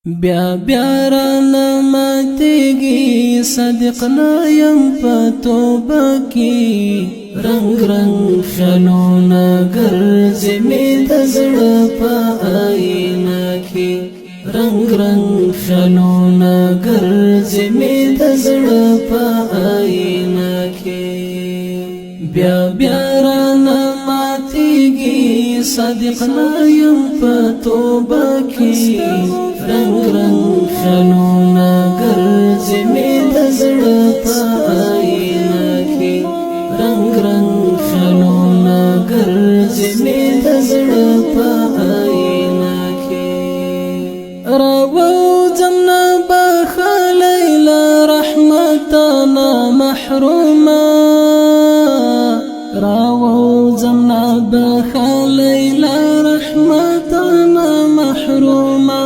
بیا بیا رانا ماتیگی صدق نایم پتوبه کی رنگ رنگ خیالونا گرزی می دزڑ پا آئینا کی رنگ رنگ خیالونا گرزی می دزڑ پا آئینا کی بیا بیا رانا ماتیگی صدق نایم پتوبه کی رنگ رنگ خیالونا گرزی می دزڑ پا آئینا کی رنگ رنگ خیالونا گرزی می دزڑ پا آئینا کی راوزم نباخ لیلا رحمتنا محروما راوزم نباخ لیلا رحمتنا محروما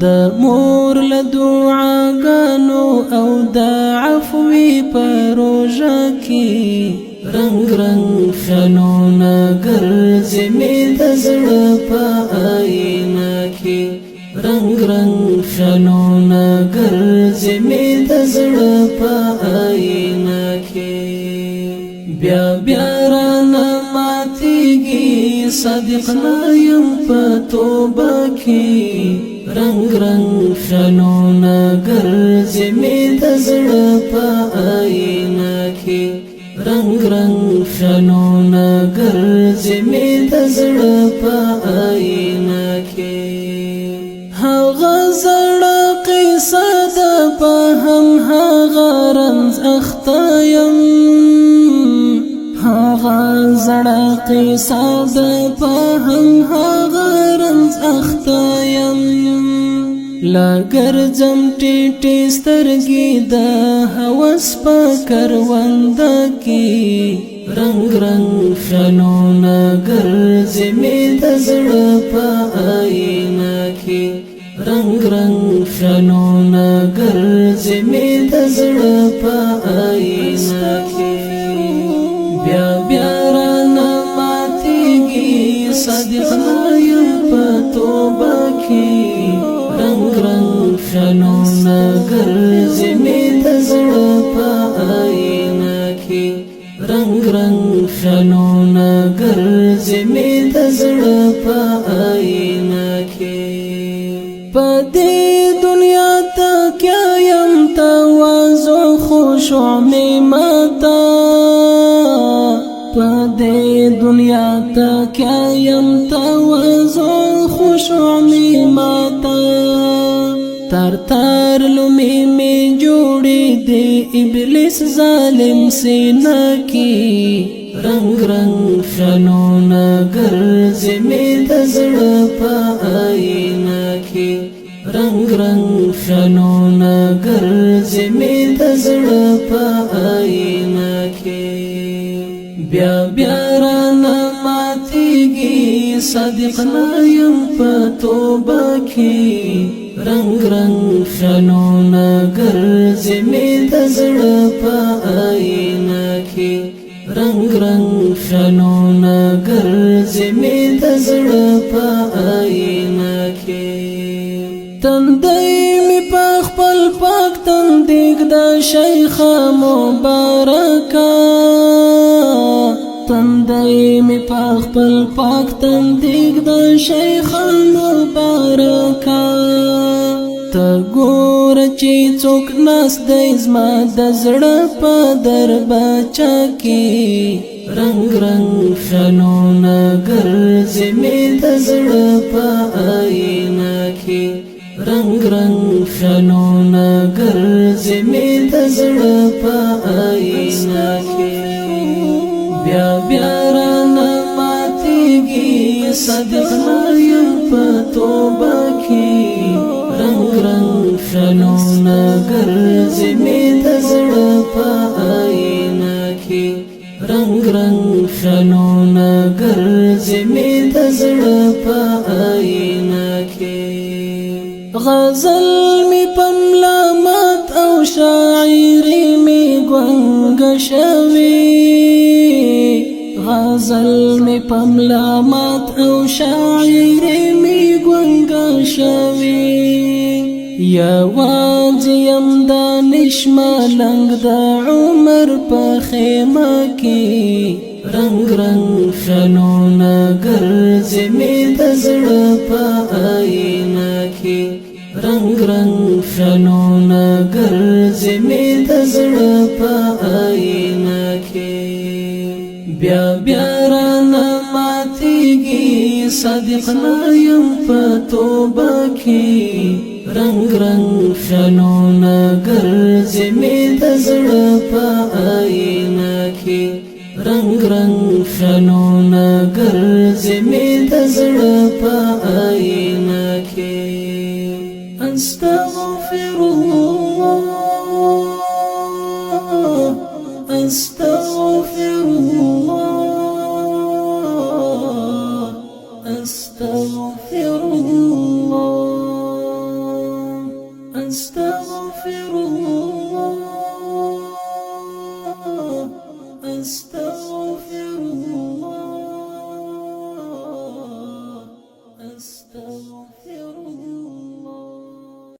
دا مور لدعاگانو او دا عفوی پروژا کی رنگ رنگ خیالونا گرزی می دزڑ پا آئینا کی رنگ رنگ خیالونا گرزی می دزڑ پا آئینا کی بیا بیا رانا ماتیگی صدق نایم پتوبه کی رنگ رنگ خیالونا گرزی می دزڑ پا آئینا کی رنگ رنگ خیالونا گرزی می دزڑ پا آئینا کی هاغا زڑا قیسا دا پا هم هاغا رنز اختایم هاغا زڑا قیسا دا پا هم هاغا رنز اختایم لا گرزم ٹیٹی سترگی دا حوث پا کروندا کی رنگ رنگ خیالونا گرزی می دزڑ پا آئینا کی رنگ رنگ خیالونا گرزی می دزڑ پا آئینا کی بیا بیا رانا ماتیگی صدق نایم پتوبه کی رنگ رنگ خیالونا گرزی می دزڑ پا آئینا کی رنگ رنگ خیالونا گرزی می دزڑ پا آئینا کی پا دی دنیا تا کیا یم تواضع خشوع می ماتا پا دی دنیا تا کیا یم تواضع خشوع می ماتا تار تار لمی میں جوڑی دے ابلیس ظالم سینا کی رنگ رنگ خیالونا گرزی می دزڑ پا آئینا کی رنگ رنگ خیالونا گرزی می دزڑ پا آئینا کی بیا بیا رانا ماتیگی صدق نایم پتوبه کی رنگ رنگ خیالونا گرزی می دزڑ پا آئینا کی رنگ رنگ خیالونا گرزی می دزڑ پا آئینا کی تندی می پاک پل پاک تندیگ دا شیخ مبارکا تندی می پاک پل پاک تندیگ دا شیخ مبارکا تا گور چی چوک ناس دیزما دزڑ پا در بچا کی رنگ رنگ خیالونا گرزی می دزڑ پا آئینا کی رنگ رنگ خیالونا گرزی می دزڑ پا آئینا کی بیا بیا رانا ماتیگی صدق نایم پتوبه کی رنگ رنگ خیالونا گرزی می دزڑ پا آئینا کی رنگ رنگ خیالونا گرزی می دزڑ پا آئینا کی غزل می پملامات او شاعری می گونگ شوی غزل می پملامات او شاعری می گونگ شوی یوازې یم دانش ملنګ د عمر په خیمه کې رنگ رنگ خیالونه ګرځي مې د زړه په آینه کې رنگ رنگ خیالونه ګرځي مې د زړه په آینه کې بیا بیا رانه ماتېږي صادق نه یم په توبه کې رنگ رنگ خیالونه ګرځي مې د زړه په آینه کې رنگ رنگ خیالونه ګرځي مې د زړه په آینه کې استغفر الله استغفر الله استغفر الله استغفر الله استغفر الله